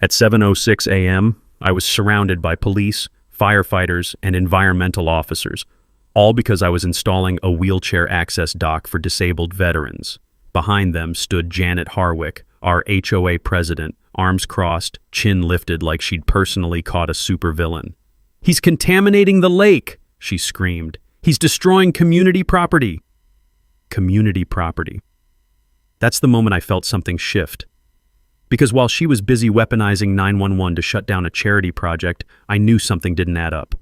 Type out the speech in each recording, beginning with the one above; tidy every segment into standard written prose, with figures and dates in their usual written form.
At 7:06 a.m., I was surrounded by police, firefighters, and environmental officers, all because I was installing a wheelchair access dock for disabled veterans. Behind them stood Janet Harwick, our HOA president, arms crossed, chin lifted like she'd personally caught a supervillain. "He's contaminating the lake," she screamed. "He's destroying community property." Community property. That's the moment I felt something shift. Because while she was busy weaponizing 911 to shut down a charity project, I knew something didn't add up.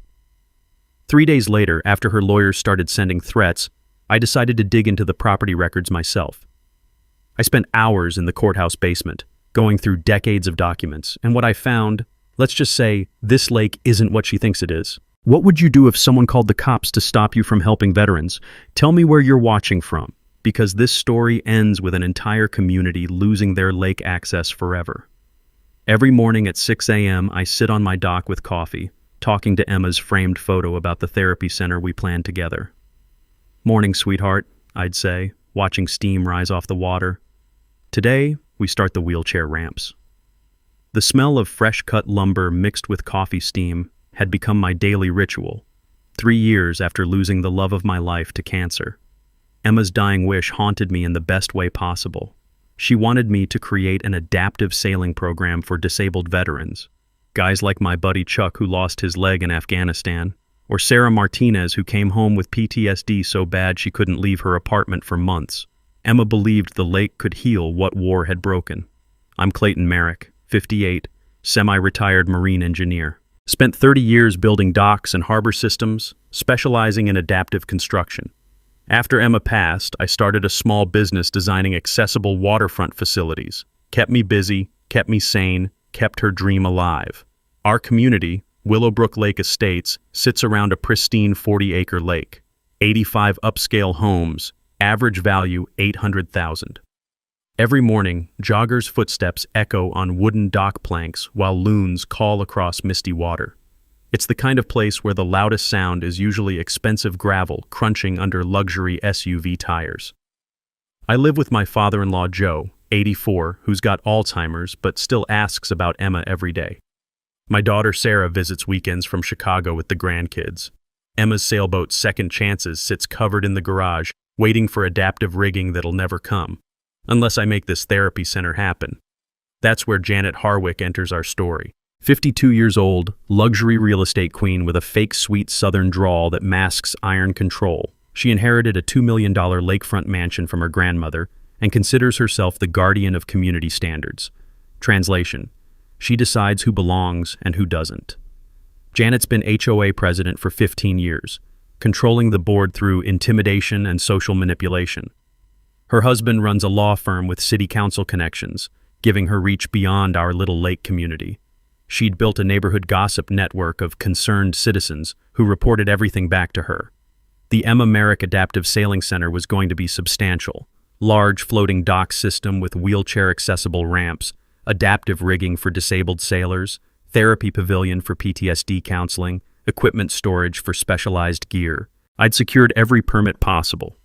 3 days later, after her lawyers started sending threats, I decided to dig into the property records myself. I spent hours in the courthouse basement, going through decades of documents, and what I found, let's just say, this lake isn't what she thinks it is. What would you do if someone called the cops to stop you from helping veterans? Tell me where you're watching from, because this story ends with an entire community losing their lake access forever. Every morning at 6 a.m., I sit on my dock with coffee, talking to Emma's framed photo about the therapy center we planned together. "Morning, sweetheart," I'd say, watching steam rise off the water. Today, we start the wheelchair ramps. The smell of fresh-cut lumber mixed with coffee steam had become my daily ritual, 3 years after losing the love of my life to cancer. Emma's dying wish haunted me in the best way possible. She wanted me to create an adaptive sailing program for disabled veterans, guys like my buddy Chuck who lost his leg in Afghanistan, or Sarah Martinez who came home with PTSD so bad she couldn't leave her apartment for months. Emma believed the lake could heal what war had broken. I'm Clayton Merrick, 58, semi-retired marine engineer. Spent 30 years building docks and harbor systems, specializing in adaptive construction. After Emma passed, I started a small business designing accessible waterfront facilities. Kept me busy, kept me sane, kept her dream alive. Our community, Willowbrook Lake Estates, sits around a pristine 40-acre lake. 85 upscale homes, average value $800,000. Every morning, joggers' footsteps echo on wooden dock planks while loons call across misty water. It's the kind of place where the loudest sound is usually expensive gravel crunching under luxury SUV tires. I live with my father-in-law Joe, 84, who's got Alzheimer's but still asks about Emma every day. My daughter Sarah visits weekends from Chicago with the grandkids. Emma's sailboat Second Chances sits covered in the garage, waiting for adaptive rigging that'll never come, unless I make this therapy center happen. That's where Janet Harwick enters our story. 52 years old, luxury real estate queen with a fake sweet southern drawl that masks iron control. She inherited a $2 million lakefront mansion from her grandmother and considers herself the guardian of community standards. Translation: she decides who belongs and who doesn't. Janet's been HOA president for 15 years, controlling the board through intimidation and social manipulation. Her husband runs a law firm with city council connections, giving her reach beyond our little lake community. She'd built a neighborhood gossip network of concerned citizens who reported everything back to her. The Emma Merrick Adaptive Sailing Center was going to be substantial. Large floating dock system with wheelchair-accessible ramps, adaptive rigging for disabled sailors, therapy pavilion for PTSD counseling, equipment storage for specialized gear. I'd secured every permit possible.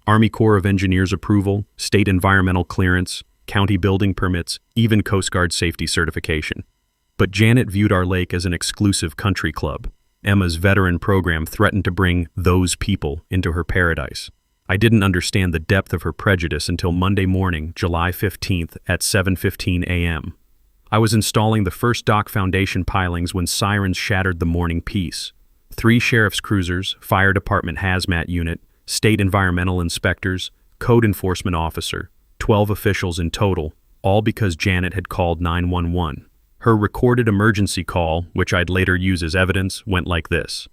Army Corps of Engineers approval, state environmental clearance, county building permits, even Coast Guard safety certification. But Janet viewed our lake as an exclusive country club. Emma's veteran program threatened to bring those people into her paradise. I didn't understand the depth of her prejudice until Monday morning, July 15th at 7:15 a.m. I was installing the first dock foundation pilings when sirens shattered the morning peace. 3 sheriff's cruisers, fire department hazmat unit, state environmental inspectors, code enforcement officer, 12 officials in total, all because Janet had called 911. Her recorded emergency call, which I'd later use as evidence, went like this.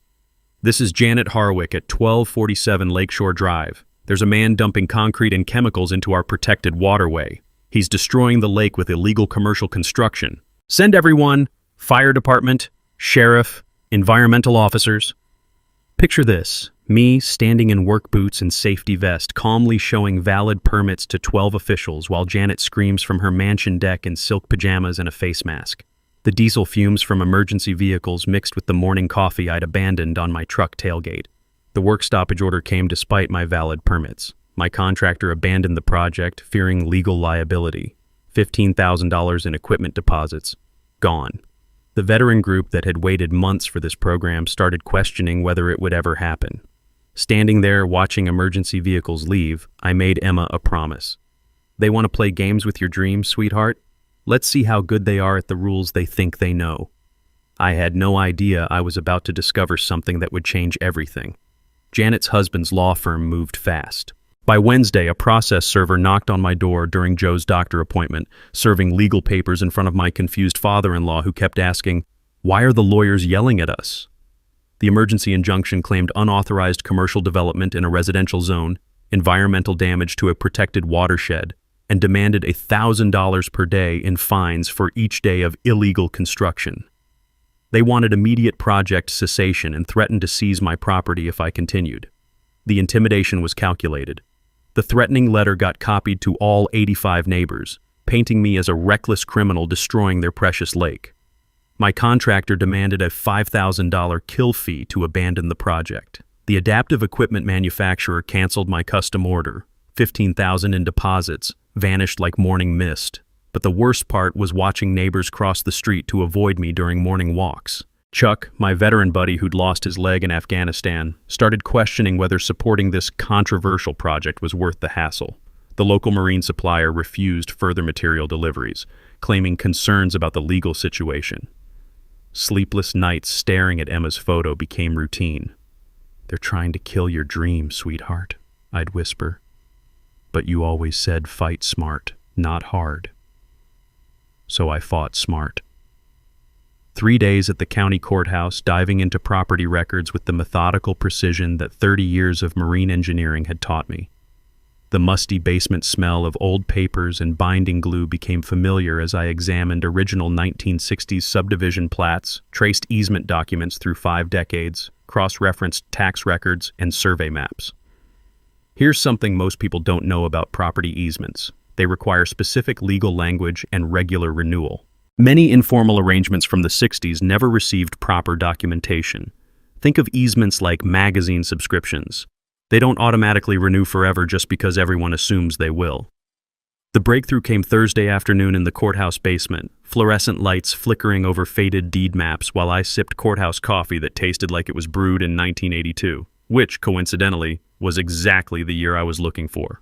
"This is Janet Harwick at 1247 Lakeshore Drive. There's a man dumping concrete and chemicals into our protected waterway. He's destroying the lake with illegal commercial construction. Send everyone, fire department, sheriff, environmental officers." Picture this, me standing in work boots and safety vest, calmly showing valid permits to 12 officials while Janet screams from her mansion deck in silk pajamas and a face mask. The diesel fumes from emergency vehicles mixed with the morning coffee I'd abandoned on my truck tailgate. The work stoppage order came despite my valid permits. My contractor abandoned the project, fearing legal liability. $15,000 in equipment deposits. Gone. The veteran group that had waited months for this program started questioning whether it would ever happen. Standing there watching emergency vehicles leave, I made Emma a promise. They want to play games with your dreams, sweetheart? Let's see how good they are at the rules they think they know. I had no idea I was about to discover something that would change everything. Janet's husband's law firm moved fast. By Wednesday, a process server knocked on my door during Joe's doctor appointment, serving legal papers in front of my confused father-in-law who kept asking, "Why are the lawyers yelling at us?" The emergency injunction claimed unauthorized commercial development in a residential zone, environmental damage to a protected watershed, and demanded $1,000 per day in fines for each day of illegal construction. They wanted immediate project cessation and threatened to seize my property if I continued. The intimidation was calculated. The threatening letter got copied to all 85 neighbors, painting me as a reckless criminal destroying their precious lake. My contractor demanded a $5,000 kill fee to abandon the project. The adaptive equipment manufacturer canceled my custom order. $15,000 in deposits vanished like morning mist. But the worst part was watching neighbors cross the street to avoid me during morning walks. Chuck, my veteran buddy who'd lost his leg in Afghanistan, started questioning whether supporting this controversial project was worth the hassle. The local marine supplier refused further material deliveries, claiming concerns about the legal situation. Sleepless nights staring at Emma's photo became routine. "They're trying to kill your dream, sweetheart," I'd whisper. "But you always said fight smart, not hard." So I fought smart. 3 days at the county courthouse, diving into property records with the methodical precision that 30 years of marine engineering had taught me. The musty basement smell of old papers and binding glue became familiar as I examined original 1960s subdivision plats, traced easement documents through 5 decades, cross-referenced tax records, and survey maps. Here's something most people don't know about property easements. They require specific legal language and regular renewal. Many informal arrangements from the 60s never received proper documentation. Think of easements like magazine subscriptions. They don't automatically renew forever just because everyone assumes they will. The breakthrough came Thursday afternoon in the courthouse basement, fluorescent lights flickering over faded deed maps while I sipped courthouse coffee that tasted like it was brewed in 1982, which, coincidentally, was exactly the year I was looking for.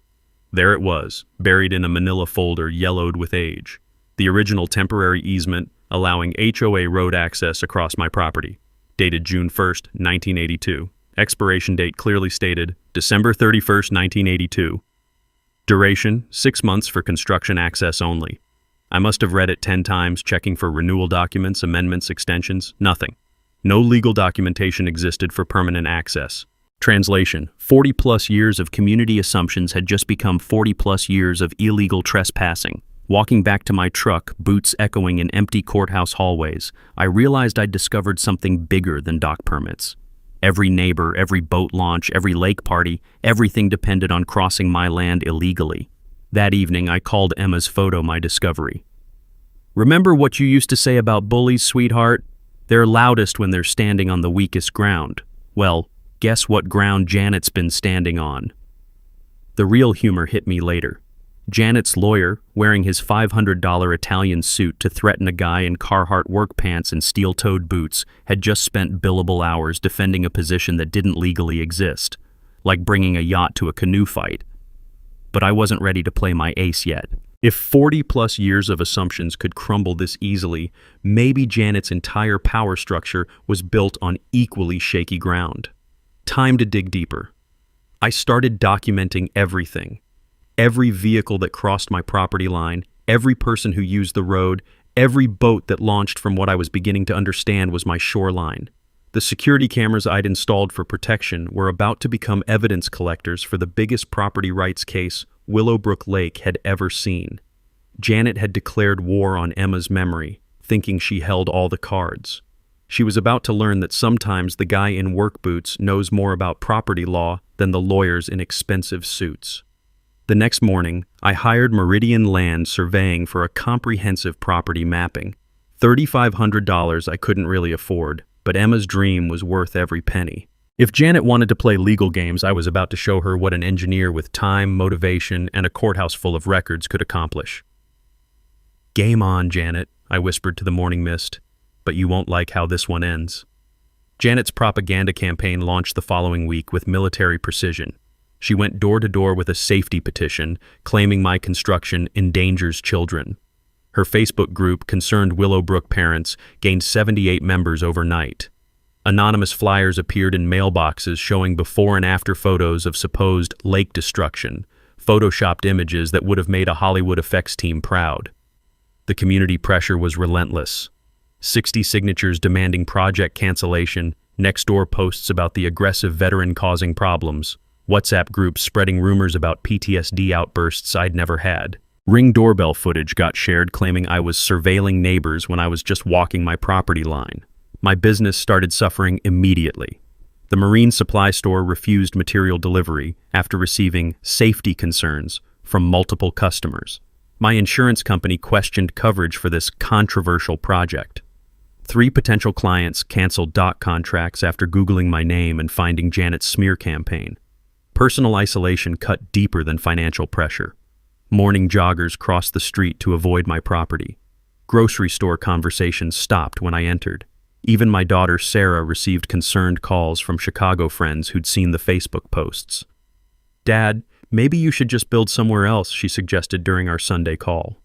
There it was, buried in a manila folder yellowed with age. The original temporary easement allowing HOA road access across my property, dated June 1st, 1982. Expiration date clearly stated December 31st, 1982. Duration, 6 months for construction access only. I must have read it 10 times, checking for renewal documents, amendments, extensions, nothing. No legal documentation existed for permanent access. Translation: 40-plus years of community assumptions had just become 40-plus years of illegal trespassing. Walking back to my truck, boots echoing in empty courthouse hallways, I realized I'd discovered something bigger than dock permits. Every neighbor, every boat launch, every lake party, everything depended on crossing my land illegally. That evening, I called Emma's photo my discovery. "Remember what you used to say about bullies, sweetheart? They're loudest when they're standing on the weakest ground. Well, guess what ground Janet's been standing on?" The real humor hit me later. Janet's lawyer, wearing his $500 Italian suit to threaten a guy in Carhartt work pants and steel-toed boots, had just spent billable hours defending a position that didn't legally exist, like bringing a yacht to a canoe fight. But I wasn't ready to play my ace yet. If 40-plus years of assumptions could crumble this easily, maybe Janet's entire power structure was built on equally shaky ground. Time to dig deeper. I started documenting everything. Every vehicle that crossed my property line, every person who used the road, every boat that launched from what I was beginning to understand was my shoreline. The security cameras I'd installed for protection were about to become evidence collectors for the biggest property rights case Willowbrook Lake had ever seen. Janet had declared war on Emma's memory, thinking she held all the cards. She was about to learn that sometimes the guy in work boots knows more about property law than the lawyers in expensive suits. The next morning, I hired Meridian Land Surveying for a comprehensive property mapping. $3,500 I couldn't really afford, but Emma's dream was worth every penny. If Janet wanted to play legal games, I was about to show her what an engineer with time, motivation, and a courthouse full of records could accomplish. "Game on, Janet," I whispered to the morning mist, "but you won't like how this one ends." Janet's propaganda campaign launched the following week with military precision. She went door to door with a safety petition, claiming my construction endangers children. Her Facebook group, Concerned Willowbrook Parents, gained 78 members overnight. Anonymous flyers appeared in mailboxes showing before and after photos of supposed lake destruction, photoshopped images that would have made a Hollywood effects team proud. The community pressure was relentless. 60 signatures demanding project cancellation, next-door posts about the aggressive veteran causing problems, WhatsApp groups spreading rumors about PTSD outbursts I'd never had. Ring doorbell footage got shared claiming I was surveilling neighbors when I was just walking my property line. My business started suffering immediately. The marine supply store refused material delivery after receiving safety concerns from multiple customers. My insurance company questioned coverage for this controversial project. 3 potential clients canceled dock contracts after Googling my name and finding Janet's smear campaign. Personal isolation cut deeper than financial pressure. Morning joggers crossed the street to avoid my property. Grocery store conversations stopped when I entered. Even my daughter Sarah received concerned calls from Chicago friends who'd seen the Facebook posts. "Dad, maybe you should just build somewhere else," she suggested during our Sunday call.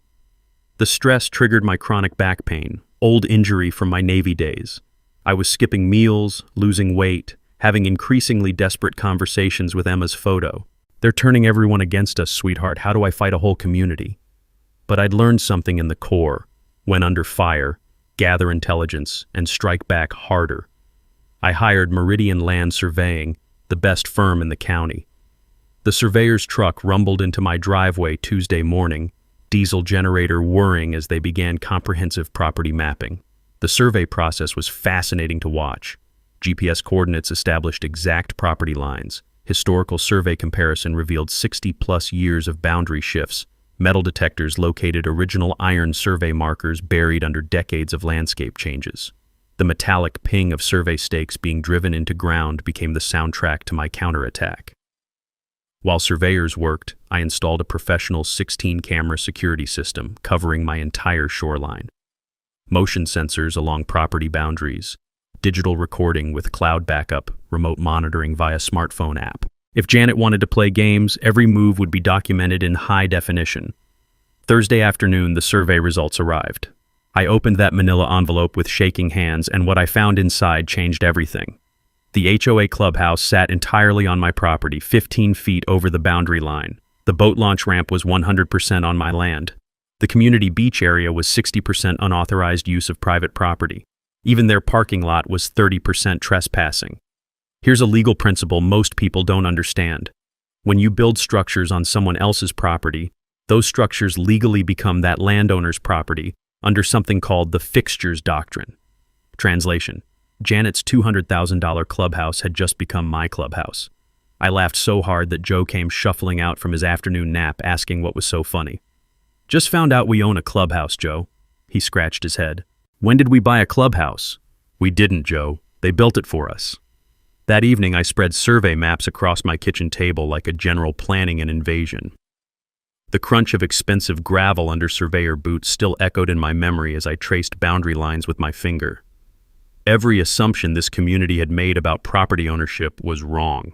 The stress triggered my chronic back pain, old injury from my Navy days. I was skipping meals, losing weight, having increasingly desperate conversations with Emma's photo. "They're turning everyone against us, sweetheart. How do I fight a whole community?" But I'd learned something in the core. When under fire, gather intelligence, and strike back harder. I hired Meridian Land Surveying, the best firm in the county. The surveyor's truck rumbled into my driveway Tuesday morning, diesel generator whirring as they began comprehensive property mapping. The survey process was fascinating to watch. GPS coordinates established exact property lines. Historical survey comparison revealed 60-plus years of boundary shifts. Metal detectors located original iron survey markers buried under decades of landscape changes. The metallic ping of survey stakes being driven into ground became the soundtrack to my counterattack. While surveyors worked, I installed a professional 16-camera security system covering my entire shoreline. Motion sensors along property boundaries, digital recording with cloud backup, remote monitoring via smartphone app. If Janet wanted to play games, every move would be documented in high definition. Thursday afternoon, the survey results arrived. I opened that manila envelope with shaking hands, and what I found inside changed everything. The HOA clubhouse sat entirely on my property, 15 feet over the boundary line. The boat launch ramp was 100% on my land. The community beach area was 60% unauthorized use of private property. Even their parking lot was 30% trespassing. Here's a legal principle most people don't understand. When you build structures on someone else's property, those structures legally become that landowner's property under something called the fixtures doctrine. Translation: Janet's $200,000 clubhouse had just become my clubhouse. I laughed so hard that Joe came shuffling out from his afternoon nap asking what was so funny. "Just found out we own a clubhouse, Joe." He scratched his head. "When did we buy a clubhouse?" "We didn't, Joe. They built it for us." That evening, I spread survey maps across my kitchen table like a general planning an invasion. The crunch of expensive gravel under surveyor boots still echoed in my memory as I traced boundary lines with my finger. Every assumption this community had made about property ownership was wrong.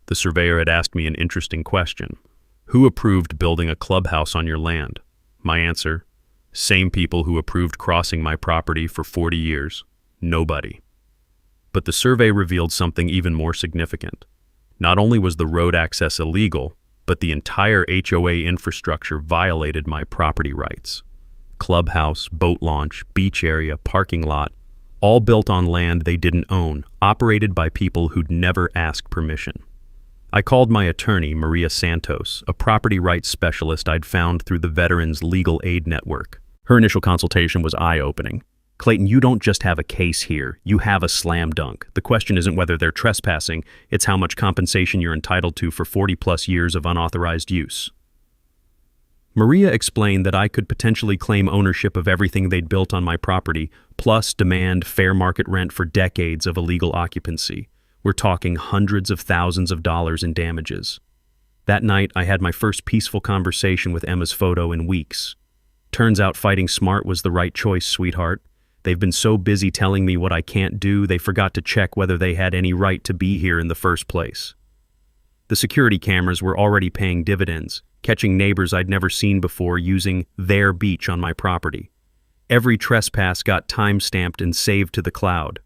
The surveyor had asked me an interesting question. "Who approved building a clubhouse on your land?" My answer: same people who approved crossing my property for 40 years. Nobody. But the survey revealed something even more significant. Not only was the road access illegal, but the entire HOA infrastructure violated my property rights. Clubhouse, boat launch, beach area, parking lot, all built on land they didn't own, operated by people who'd never asked permission. I called my attorney, Maria Santos, a property rights specialist I'd found through the Veterans Legal Aid Network. Her initial consultation was eye-opening. "Clayton, you don't just have a case here, you have a slam dunk. The question isn't whether they're trespassing, it's how much compensation you're entitled to for 40-plus years of unauthorized use." Maria explained that I could potentially claim ownership of everything they'd built on my property, plus demand fair market rent for decades of illegal occupancy. We're talking hundreds of thousands of dollars in damages. That night, I had my first peaceful conversation with Emma's photo in weeks. Turns out fighting smart was the right choice, sweetheart. They've been so busy telling me what I can't do, they forgot to check whether they had any right to be here in the first place. The security cameras were already paying dividends, catching neighbors I'd never seen before using their beach on my property. Every trespass got time-stamped and saved to the cloud.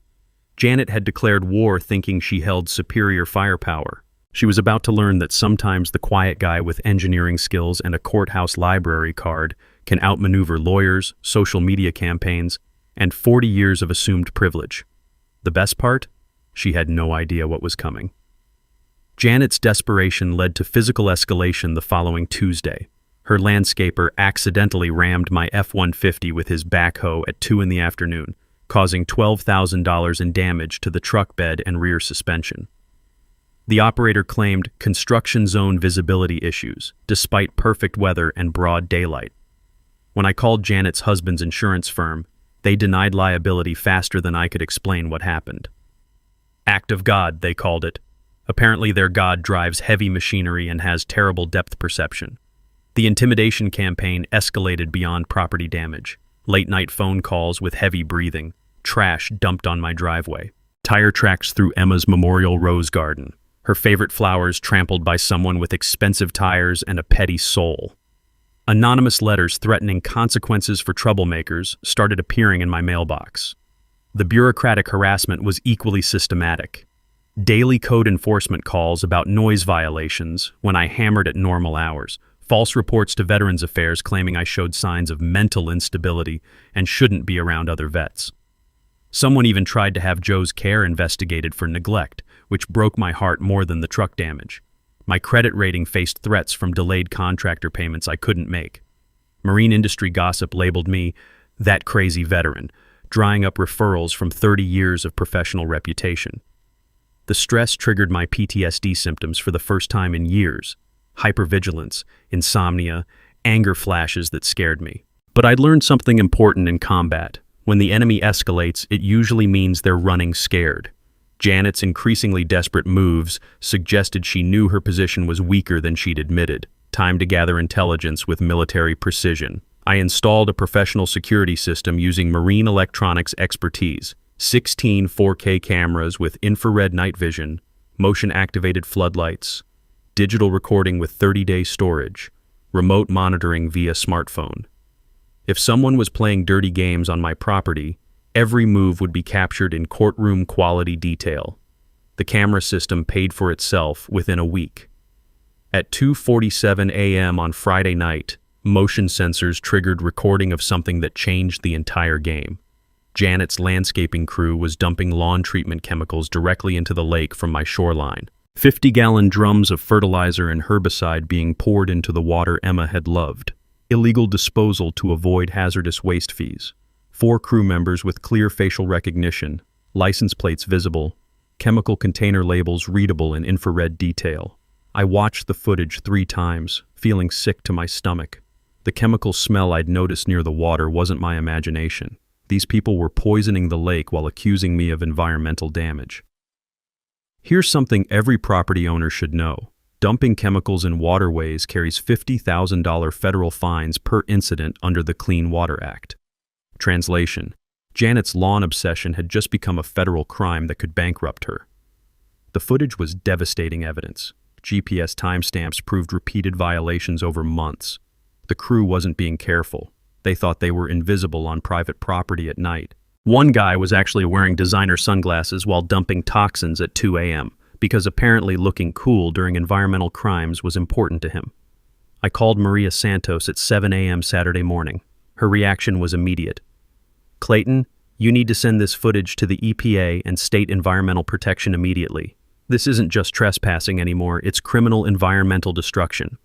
Janet had declared war thinking she held superior firepower. She was about to learn that sometimes the quiet guy with engineering skills and a courthouse library card can outmaneuver lawyers, social media campaigns, and 40 years of assumed privilege. The best part? She had no idea what was coming. Janet's desperation led to physical escalation the following Tuesday. Her landscaper accidentally rammed my F-150 with his backhoe at 2 in the afternoon, causing $12,000 in damage to the truck bed and rear suspension. The operator claimed construction zone visibility issues, despite perfect weather and broad daylight. When I called Janet's husband's insurance firm, they denied liability faster than I could explain what happened. Act of God, they called it. Apparently their God drives heavy machinery and has terrible depth perception. The intimidation campaign escalated beyond property damage. Late-night phone calls with heavy breathing, trash dumped on my driveway, tire tracks through Emma's memorial rose garden, her favorite flowers trampled by someone with expensive tires and a petty soul. Anonymous letters threatening consequences for troublemakers started appearing in my mailbox. The bureaucratic harassment was equally systematic. Daily code enforcement calls about noise violations when I hammered at normal hours, false reports to Veterans Affairs claiming I showed signs of mental instability and shouldn't be around other vets. Someone even tried to have Joe's care investigated for neglect, which broke my heart more than the truck damage. My credit rating faced threats from delayed contractor payments I couldn't make. Marine industry gossip labeled me that crazy veteran, drying up referrals from 30 years of professional reputation. The stress triggered my PTSD symptoms for the first time in years. Hypervigilance, insomnia, anger flashes that scared me. But I'd learned something important in combat. When the enemy escalates, it usually means they're running scared. Janet's increasingly desperate moves suggested she knew her position was weaker than she'd admitted. Time to gather intelligence with military precision. I installed a professional security system using marine electronics expertise. 16 4K cameras with infrared night vision, motion-activated floodlights, digital recording with 30-day storage, remote monitoring via smartphone. If someone was playing dirty games on my property, every move would be captured in courtroom-quality detail. The camera system paid for itself within a week. At 2:47 a.m. on Friday night, motion sensors triggered recording of something that changed the entire game. Janet's landscaping crew was dumping lawn treatment chemicals directly into the lake from my shoreline. 50-gallon drums of fertilizer and herbicide being poured into the water Emma had loved. Illegal disposal to avoid hazardous waste fees. 4 crew members with clear facial recognition, license plates visible, chemical container labels readable in infrared detail. I watched the footage 3 times, feeling sick to my stomach. The chemical smell I'd noticed near the water wasn't my imagination. These people were poisoning the lake while accusing me of environmental damage. Here's something every property owner should know. Dumping chemicals in waterways carries $50,000 federal fines per incident under the Clean Water Act. Translation: Janet's lawn obsession had just become a federal crime that could bankrupt her. The footage was devastating evidence. GPS timestamps proved repeated violations over months. The crew wasn't being careful. They thought they were invisible on private property at night. One guy was actually wearing designer sunglasses while dumping toxins at 2 a.m. because apparently looking cool during environmental crimes was important to him. I called Maria Santos at 7 a.m. Saturday morning. Her reaction was immediate. Clayton, you need to send this footage to the EPA and State Environmental Protection immediately. This isn't just trespassing anymore, it's criminal environmental destruction.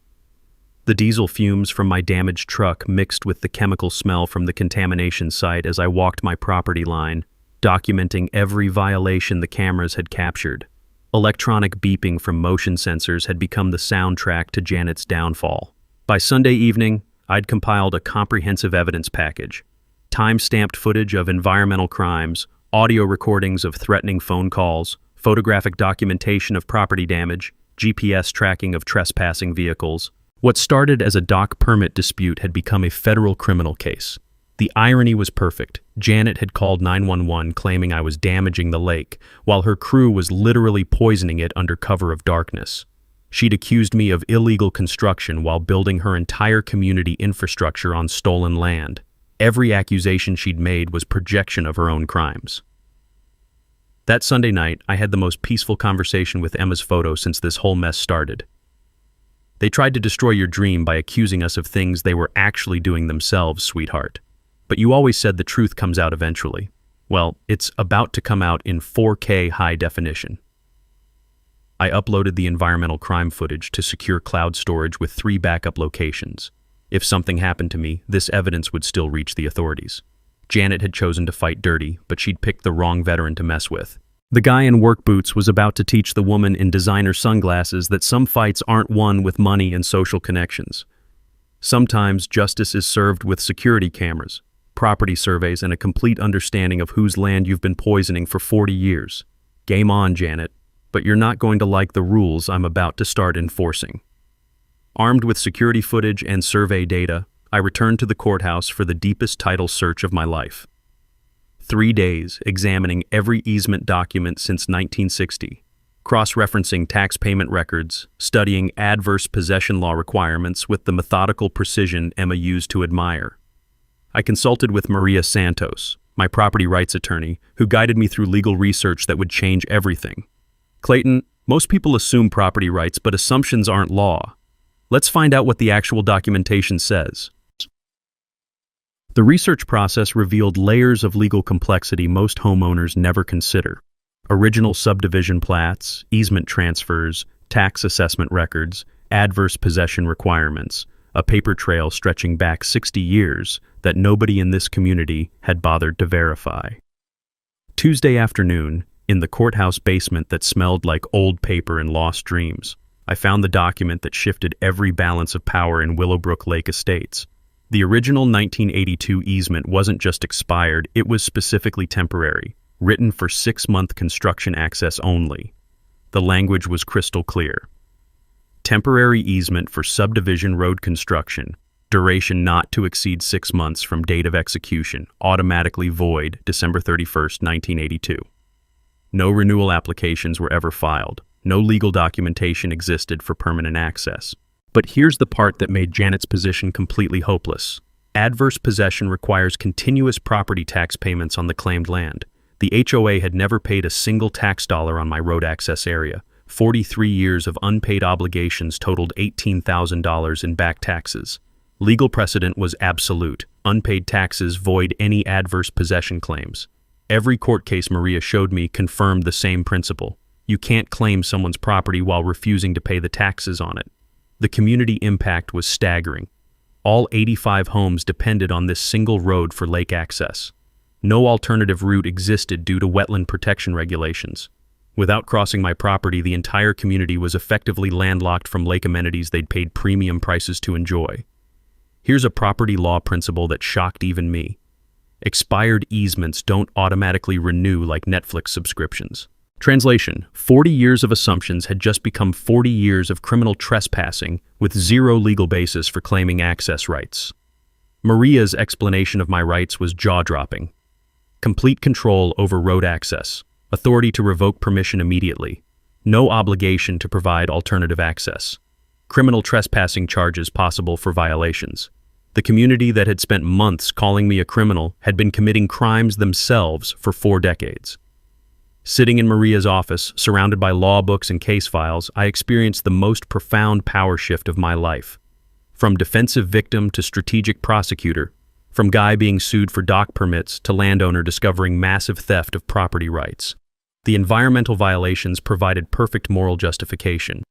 The diesel fumes from my damaged truck mixed with the chemical smell from the contamination site as I walked my property line, documenting every violation the cameras had captured. Electronic beeping from motion sensors had become the soundtrack to Janet's downfall. By Sunday evening, I'd compiled a comprehensive evidence package. Time-stamped footage of environmental crimes, audio recordings of threatening phone calls, photographic documentation of property damage, GPS tracking of trespassing vehicles, What started as a dock permit dispute had become a federal criminal case. The irony was perfect. Janet had called 911 claiming I was damaging the lake, while her crew was literally poisoning it under cover of darkness. She'd accused me of illegal construction while building her entire community infrastructure on stolen land. Every accusation she'd made was projection of her own crimes. That Sunday night, I had the most peaceful conversation with Emma's photo since this whole mess started. They tried to destroy your dream by accusing us of things they were actually doing themselves, sweetheart. But you always said the truth comes out eventually. Well, it's about to come out in 4K high definition. I uploaded the environmental crime footage to secure cloud storage with 3 backup locations. If something happened to me, this evidence would still reach the authorities. Janet had chosen to fight dirty, but she'd picked the wrong veteran to mess with. The guy in work boots was about to teach the woman in designer sunglasses that some fights aren't won with money and social connections. Sometimes justice is served with security cameras, property surveys, and a complete understanding of whose land you've been poisoning for 40 years. Game on, Janet, but you're not going to like the rules I'm about to start enforcing. Armed with security footage and survey data, I returned to the courthouse for the deepest title search of my life. 3 days examining every easement document since 1960, cross-referencing tax payment records, studying adverse possession law requirements with the methodical precision Emma used to admire. I consulted with Maria Santos, my property rights attorney, who guided me through legal research that would change everything. Clayton, most people assume property rights, but assumptions aren't law. Let's find out what the actual documentation says. The research process revealed layers of legal complexity most homeowners never consider. Original subdivision plats, easement transfers, tax assessment records, adverse possession requirements, a paper trail stretching back 60 years that nobody in this community had bothered to verify. Tuesday afternoon, in the courthouse basement that smelled like old paper and lost dreams, I found the document that shifted every balance of power in Willowbrook Lake Estates. The original 1982 easement wasn't just expired, it was specifically temporary, written for 6-month construction access only. The language was crystal clear. Temporary easement for subdivision road construction, duration not to exceed 6 months from date of execution, automatically void December 31st, 1982. No renewal applications were ever filed. No legal documentation existed for permanent access. But here's the part that made Janet's position completely hopeless. Adverse possession requires continuous property tax payments on the claimed land. The HOA had never paid a single tax dollar on my road access area. 43 years of unpaid obligations totaled $18,000 in back taxes. Legal precedent was absolute. Unpaid taxes void any adverse possession claims. Every court case Maria showed me confirmed the same principle. You can't claim someone's property while refusing to pay the taxes on it. The community impact was staggering. All 85 homes depended on this single road for lake access. No alternative route existed due to wetland protection regulations. Without crossing my property, the entire community was effectively landlocked from lake amenities they'd paid premium prices to enjoy. Here's a property law principle that shocked even me. Expired easements don't automatically renew like Netflix subscriptions. Translation: 40 years of assumptions had just become 40 years of criminal trespassing with zero legal basis for claiming access rights. Maria's explanation of my rights was jaw-dropping. Complete control over road access, authority to revoke permission immediately, no obligation to provide alternative access, criminal trespassing charges possible for violations. The community that had spent months calling me a criminal had been committing crimes themselves for 4 decades. Sitting in Maria's office, surrounded by law books and case files, I experienced the most profound power shift of my life. From defensive victim to strategic prosecutor, from guy being sued for dock permits to landowner discovering massive theft of property rights. The environmental violations provided perfect moral justification.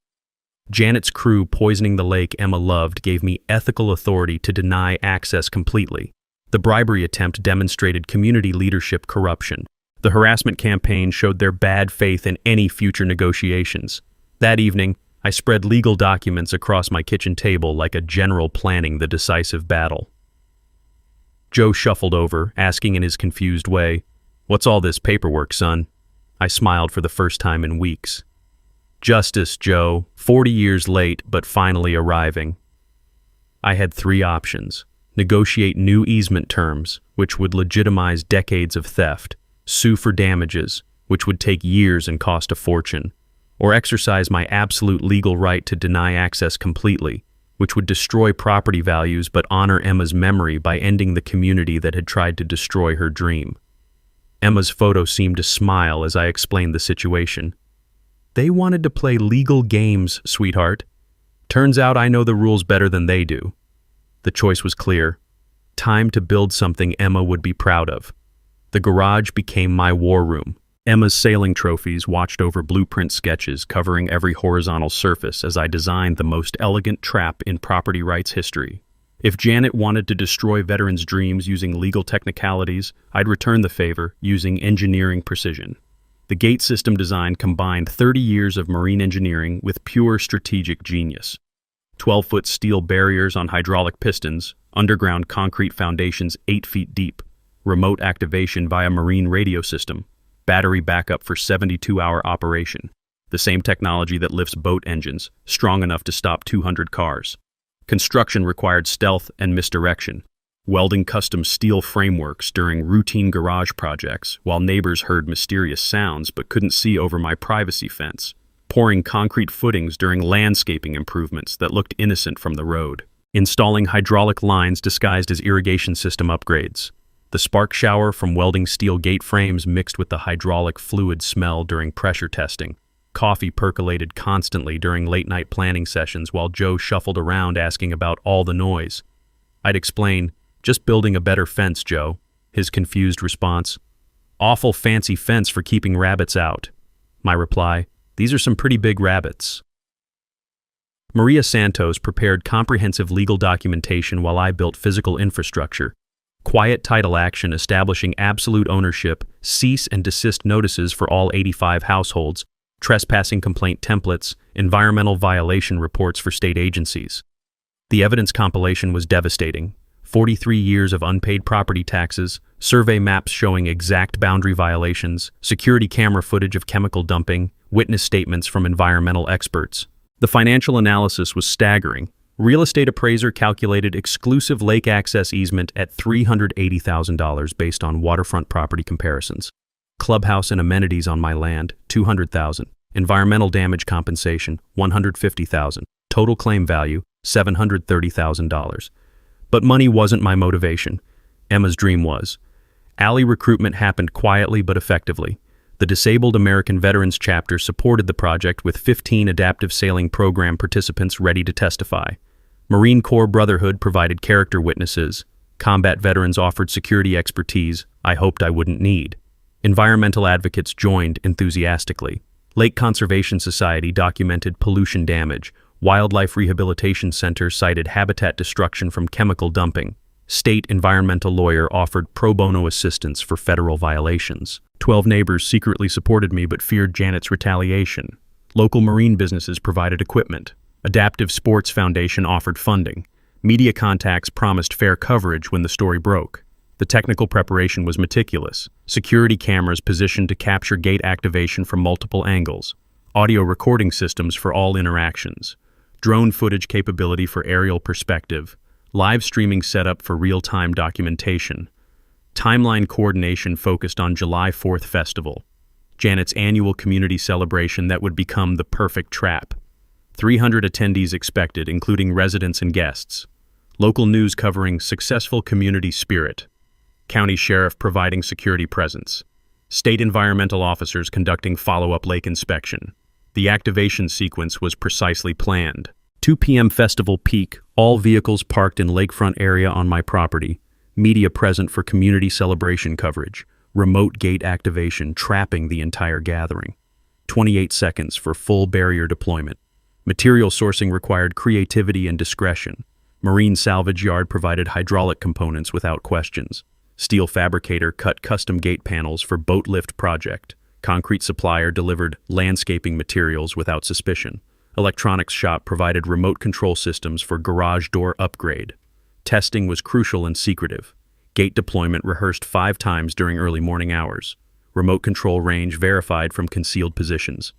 Janet's crew poisoning the lake Emma loved gave me ethical authority to deny access completely. The bribery attempt demonstrated community leadership corruption. The harassment campaign showed their bad faith in any future negotiations. That evening, I spread legal documents across my kitchen table like a general planning the decisive battle. Joe shuffled over, asking in his confused way, "What's all this paperwork, son?" I smiled for the first time in weeks. "Justice, Joe. 40 years late, but finally arriving." I had three options: negotiate new easement terms, which would legitimize decades of theft, sue for damages, which would take years and cost a fortune, or exercise my absolute legal right to deny access completely, which would destroy property values but honor Emma's memory by ending the community that had tried to destroy her dream. Emma's photo seemed to smile as I explained the situation. They wanted to play legal games, sweetheart. Turns out I know the rules better than they do. The choice was clear. Time to build something Emma would be proud of. The garage became my war room. Emma's sailing trophies watched over blueprint sketches covering every horizontal surface as I designed the most elegant trap in property rights history. If Janet wanted to destroy veterans' dreams using legal technicalities, I'd return the favor using engineering precision. The gate system design combined 30 years of marine engineering with pure strategic genius. 12-foot steel barriers on hydraulic pistons, underground concrete foundations 8 feet deep, remote activation via marine radio system, battery backup for 72-hour operation, the same technology that lifts boat engines, strong enough to stop 200 cars. Construction required stealth and misdirection, welding custom steel frameworks during routine garage projects while neighbors heard mysterious sounds but couldn't see over my privacy fence, pouring concrete footings during landscaping improvements that looked innocent from the road, installing hydraulic lines disguised as irrigation system upgrades. The spark shower from welding steel gate frames mixed with the hydraulic fluid smell during pressure testing. Coffee percolated constantly during late-night planning sessions while Joe shuffled around asking about all the noise. I'd explain, "Just building a better fence, Joe." His confused response, "Awful fancy fence for keeping rabbits out." My reply, "These are some pretty big rabbits." Maria Santos prepared comprehensive legal documentation while I built physical infrastructure. Quiet title action establishing absolute ownership, cease and desist notices for all 85 households, trespassing complaint templates, environmental violation reports for state agencies. The evidence compilation was devastating. 43 years of unpaid property taxes, survey maps showing exact boundary violations, security camera footage of chemical dumping, witness statements from environmental experts. The financial analysis was staggering. Real estate appraiser calculated exclusive lake access easement at $380,000 based on waterfront property comparisons. Clubhouse and amenities on my land, $200,000. Environmental damage compensation, $150,000. Total claim value, $730,000. But money wasn't my motivation. Emma's dream was. Alley recruitment happened quietly but effectively. The Disabled American Veterans Chapter supported the project with 15 adaptive sailing program participants ready to testify. Marine Corps Brotherhood provided character witnesses. Combat veterans offered security expertise I hoped I wouldn't need. Environmental advocates joined enthusiastically. Lake Conservation Society documented pollution damage. Wildlife Rehabilitation Center cited habitat destruction from chemical dumping. State environmental lawyer offered pro bono assistance for federal violations. 12 neighbors secretly supported me but feared Janet's retaliation. Local marine businesses provided equipment. Adaptive Sports Foundation offered funding. Media contacts promised fair coverage when the story broke. The technical preparation was meticulous. Security cameras positioned to capture gate activation from multiple angles. Audio recording systems for all interactions. Drone footage capability for aerial perspective. Live streaming setup for real-time documentation. Timeline coordination focused on July 4th festival. Janet's annual community celebration that would become the perfect trap. 300 attendees expected, including residents and guests. Local news covering successful community spirit. County sheriff providing security presence. State environmental officers conducting follow-up lake inspection. The activation sequence was precisely planned. 2 p.m. festival peak, all vehicles parked in lakefront area on my property. Media present for community celebration coverage. Remote gate activation trapping the entire gathering. 28 seconds for full barrier deployment. Material sourcing required creativity and discretion. Marine salvage yard provided hydraulic components without questions. Steel fabricator cut custom gate panels for boat lift project. Concrete supplier delivered landscaping materials without suspicion. Electronics shop provided remote control systems for garage door upgrade. Testing was crucial and secretive. Gate deployment rehearsed 5 times during early morning hours. Remote control range verified from concealed positions.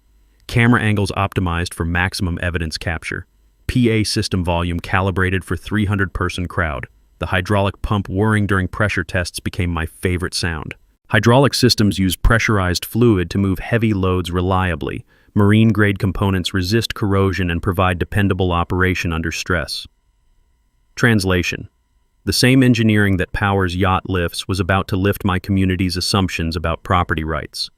Camera angles optimized for maximum evidence capture. PA system volume calibrated for 300-person crowd. The hydraulic pump whirring during pressure tests became my favorite sound. Hydraulic systems use pressurized fluid to move heavy loads reliably. Marine-grade components resist corrosion and provide dependable operation under stress. Translation. The same engineering that powers yacht lifts was about to lift my community's assumptions about property rights.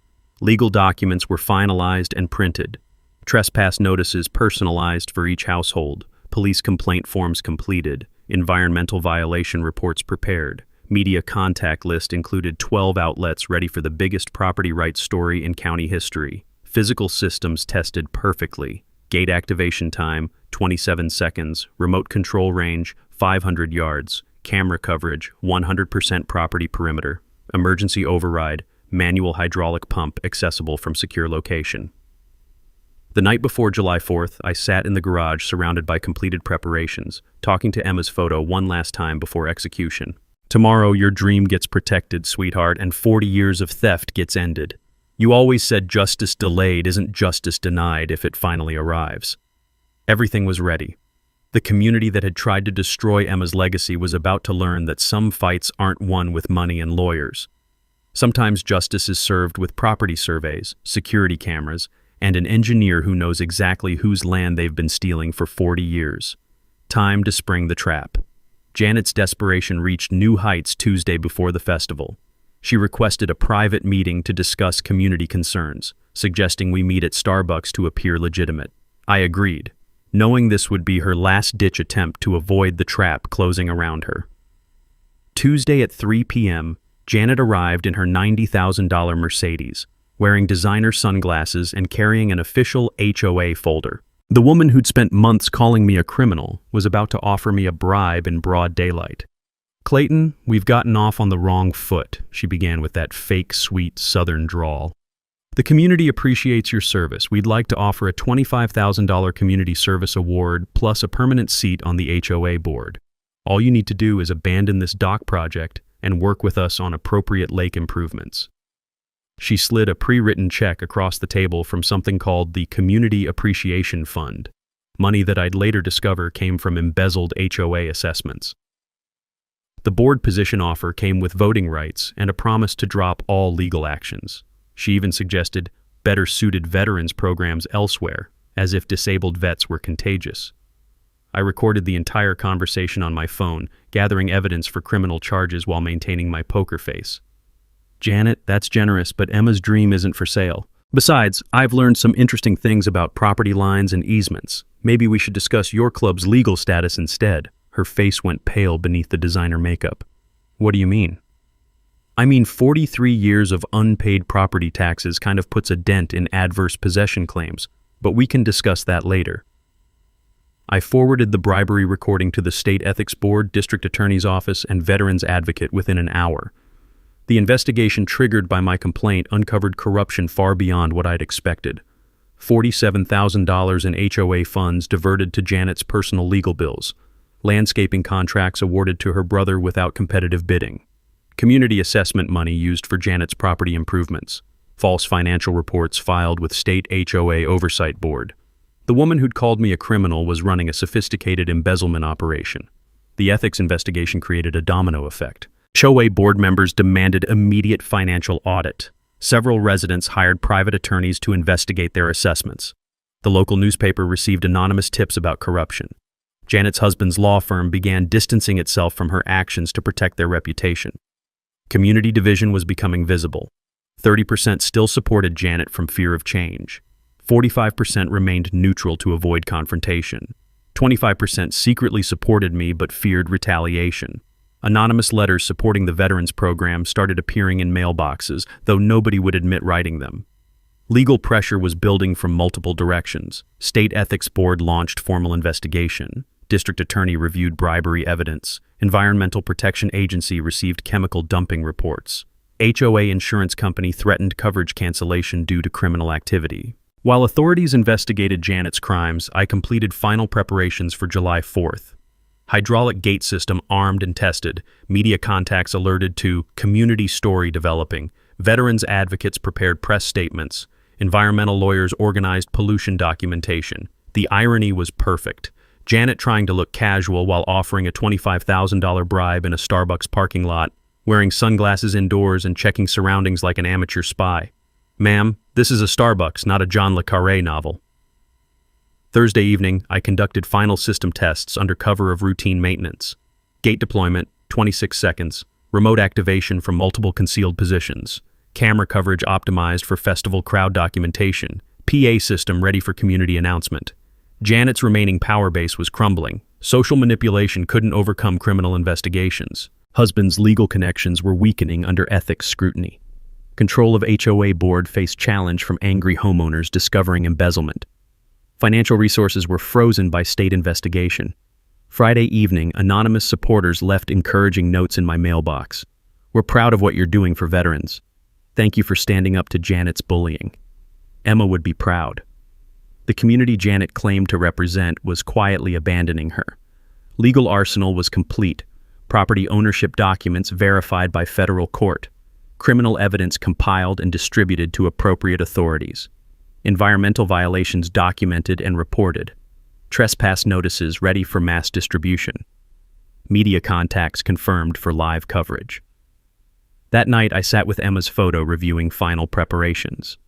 Legal documents were finalized and printed. Trespass notices personalized for each household. Police complaint forms completed. Environmental violation reports prepared. Media contact list included 12 outlets ready for the biggest property rights story in county history. Physical systems tested perfectly. Gate activation time, 27 seconds. Remote control range, 500 yards. Camera coverage, 100% property perimeter. Emergency override, manual hydraulic pump accessible from secure location. The night before July 4th, I sat in the garage surrounded by completed preparations, talking to Emma's photo one last time before execution. Tomorrow your dream gets protected, sweetheart, and 40 years of theft gets ended. You always said justice delayed isn't justice denied if it finally arrives. Everything was ready. The community that had tried to destroy Emma's legacy was about to learn that some fights aren't won with money and lawyers. Sometimes justice is served with property surveys, security cameras, and an engineer who knows exactly whose land they've been stealing for 40 years. Time to spring the trap. Janet's desperation reached new heights Tuesday before the festival. She requested a private meeting to discuss community concerns, suggesting we meet at Starbucks to appear legitimate. I agreed, knowing this would be her last-ditch attempt to avoid the trap closing around her. Tuesday at 3 p.m., Janet arrived in her $90,000 Mercedes, wearing designer sunglasses and carrying an official HOA folder. The woman who'd spent months calling me a criminal was about to offer me a bribe in broad daylight. "Clayton, we've gotten off on the wrong foot," she began with that fake, sweet Southern drawl. "The community appreciates your service. We'd like to offer a $25,000 community service award plus a permanent seat on the HOA board. All you need to do is abandon this dock project and work with us on appropriate lake improvements." She slid a pre-written check across the table from something called the Community Appreciation Fund, money that I'd later discover came from embezzled HOA assessments. The board position offer came with voting rights and a promise to drop all legal actions. She even suggested better-suited veterans programs elsewhere, as if disabled vets were contagious. I recorded the entire conversation on my phone, gathering evidence for criminal charges while maintaining my poker face. "Janet, that's generous, but Emma's dream isn't for sale. Besides, I've learned some interesting things about property lines and easements. Maybe we should discuss your club's legal status instead." Her face went pale beneath the designer makeup. "What do you mean?" "I mean, 43 years of unpaid property taxes kind of puts a dent in adverse possession claims, but we can discuss that later." I forwarded the bribery recording to the State Ethics Board, District Attorney's Office, and Veterans Advocate within an hour. The investigation triggered by my complaint uncovered corruption far beyond what I'd expected. $47,000 in HOA funds diverted to Janet's personal legal bills. Landscaping contracts awarded to her brother without competitive bidding. Community assessment money used for Janet's property improvements. False financial reports filed with State HOA Oversight Board. The woman who'd called me a criminal was running a sophisticated embezzlement operation. The ethics investigation created a domino effect. HOA board members demanded immediate financial audit. Several residents hired private attorneys to investigate their assessments. The local newspaper received anonymous tips about corruption. Janet's husband's law firm began distancing itself from her actions to protect their reputation. Community division was becoming visible. 30% still supported Janet from fear of change. 45% remained neutral to avoid confrontation. 25% secretly supported me but feared retaliation. Anonymous letters supporting the Veterans Program started appearing in mailboxes, though nobody would admit writing them. Legal pressure was building from multiple directions. State Ethics Board launched formal investigation. District Attorney reviewed bribery evidence. Environmental Protection Agency received chemical dumping reports. HOA insurance company threatened coverage cancellation due to criminal activity. While authorities investigated Janet's crimes, I completed final preparations for July 4th. Hydraulic gate system armed and tested, media contacts alerted to community story developing, veterans advocates prepared press statements, environmental lawyers organized pollution documentation. The irony was perfect. Janet trying to look casual while offering a $25,000 bribe in a Starbucks parking lot, wearing sunglasses indoors and checking surroundings like an amateur spy. Ma'am, this is a Starbucks, not a John le Carré novel. Thursday evening, I conducted final system tests under cover of routine maintenance. Gate deployment, 26 seconds. Remote activation from multiple concealed positions. Camera coverage optimized for festival crowd documentation. PA system ready for community announcement. Janet's remaining power base was crumbling. Social manipulation couldn't overcome criminal investigations. Husband's legal connections were weakening under ethics scrutiny. Control of HOA board faced challenge from angry homeowners discovering embezzlement. Financial resources were frozen by state investigation. Friday evening, anonymous supporters left encouraging notes in my mailbox. We're proud of what you're doing for veterans. Thank you for standing up to Janet's bullying. Emma would be proud. The community Janet claimed to represent was quietly abandoning her. Legal arsenal was complete. Property ownership documents verified by federal court. Criminal evidence compiled and distributed to appropriate authorities. Environmental violations documented and reported. Trespass notices ready for mass distribution. Media contacts confirmed for live coverage. That night, I sat with Emma's photo reviewing final preparations.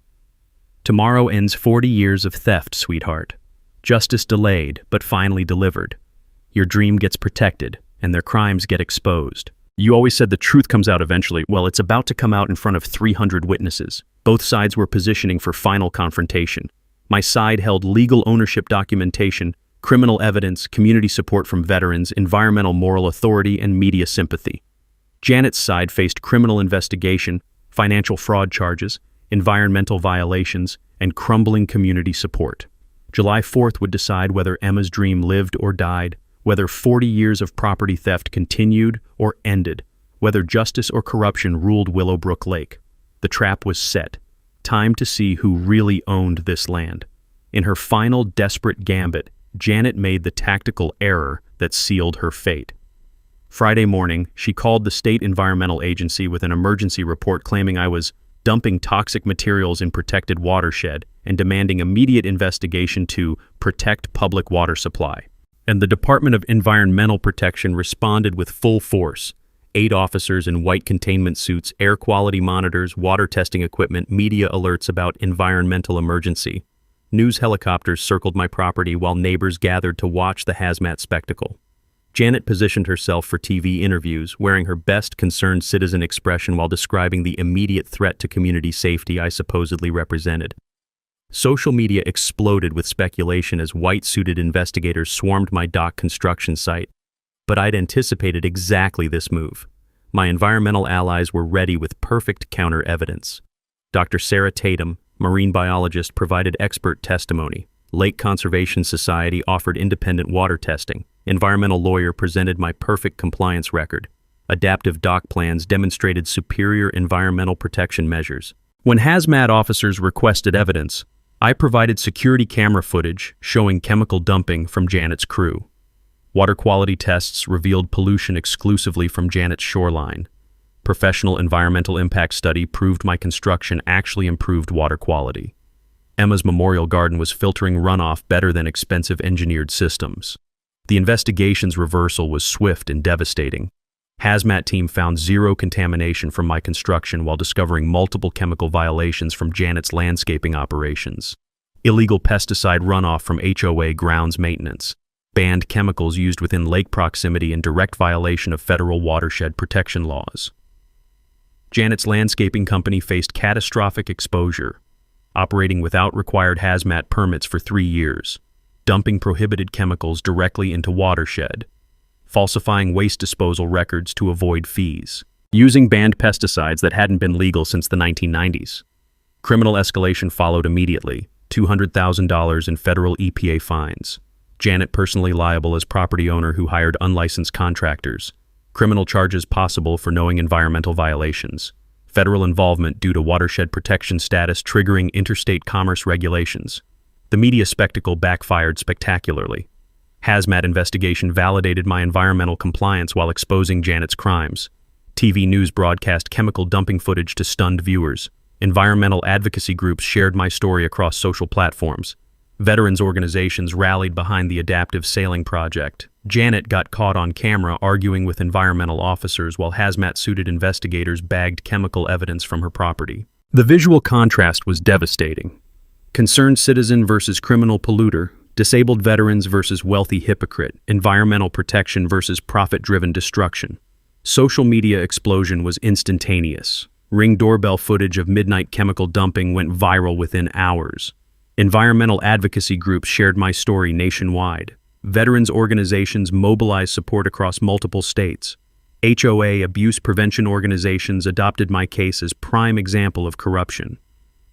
Tomorrow ends 40 years of theft, sweetheart. Justice delayed, but finally delivered. Your dream gets protected, and their crimes get exposed. You always said the truth comes out eventually. Well, it's about to come out in front of 300 witnesses. Both sides were positioning for final confrontation. My side held legal ownership documentation, criminal evidence, community support from veterans, environmental moral authority, and media sympathy. Janet's side faced criminal investigation, financial fraud charges, environmental violations, and crumbling community support. July 4th would decide whether Emma's dream lived or died, whether 40 years of property theft continued or ended, whether justice or corruption ruled Willowbrook Lake. The trap was set. Time to see who really owned this land. In her final desperate gambit, Janet made the tactical error that sealed her fate. Friday morning, she called the state environmental agency with an emergency report claiming I was dumping toxic materials in protected watershed and demanding immediate investigation to protect public water supply. And the Department of Environmental Protection responded with full force. 8 officers in white containment suits, air quality monitors, water testing equipment, media alerts about environmental emergency. News helicopters circled my property while neighbors gathered to watch the hazmat spectacle. Janet positioned herself for TV interviews, wearing her best concerned citizen expression while describing the immediate threat to community safety I supposedly represented. Social media exploded with speculation as white-suited investigators swarmed my dock construction site. But I'd anticipated exactly this move. My environmental allies were ready with perfect counter-evidence. Dr. Sarah Tatum, marine biologist, provided expert testimony. Lake Conservation Society offered independent water testing. Environmental lawyer presented my perfect compliance record. Adaptive dock plans demonstrated superior environmental protection measures. When hazmat officers requested evidence, I provided security camera footage showing chemical dumping from Janet's crew. Water quality tests revealed pollution exclusively from Janet's shoreline. Professional environmental impact study proved my construction actually improved water quality. Emma's memorial garden was filtering runoff better than expensive engineered systems. The investigation's reversal was swift and devastating. Hazmat team found 0 contamination from my construction while discovering multiple chemical violations from Janet's landscaping operations. Illegal pesticide runoff from HOA grounds maintenance. Banned chemicals used within lake proximity in direct violation of federal watershed protection laws. Janet's landscaping company faced catastrophic exposure, operating without required hazmat permits for 3 years, dumping prohibited chemicals directly into watershed, falsifying waste disposal records to avoid fees, using banned pesticides that hadn't been legal since the 1990s. Criminal escalation followed immediately, $200,000 in federal EPA fines. Janet personally liable as property owner who hired unlicensed contractors. Criminal charges possible for knowing environmental violations. Federal involvement due to watershed protection status triggering interstate commerce regulations. The media spectacle backfired spectacularly. Hazmat investigation validated my environmental compliance while exposing Janet's crimes. TV news broadcast chemical dumping footage to stunned viewers. Environmental advocacy groups shared my story across social platforms. Veterans organizations rallied behind the adaptive sailing project. Janet got caught on camera arguing with environmental officers while hazmat-suited investigators bagged chemical evidence from her property. The visual contrast was devastating. Concerned citizen versus criminal polluter, disabled veterans versus wealthy hypocrite, environmental protection versus profit-driven destruction. Social media explosion was instantaneous. Ring doorbell footage of midnight chemical dumping went viral within hours. Environmental advocacy groups shared my story nationwide. Veterans organizations mobilized support across multiple states. HOA abuse prevention organizations adopted my case as prime example of corruption.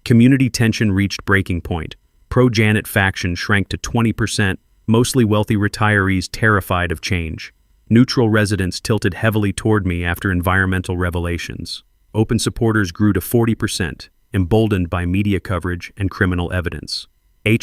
Community tension reached breaking point. Pro-Janet faction shrank to 20%, mostly wealthy retirees terrified of change. Neutral residents tilted heavily toward me after environmental revelations. Open supporters grew to 40%, emboldened by media coverage and criminal evidence.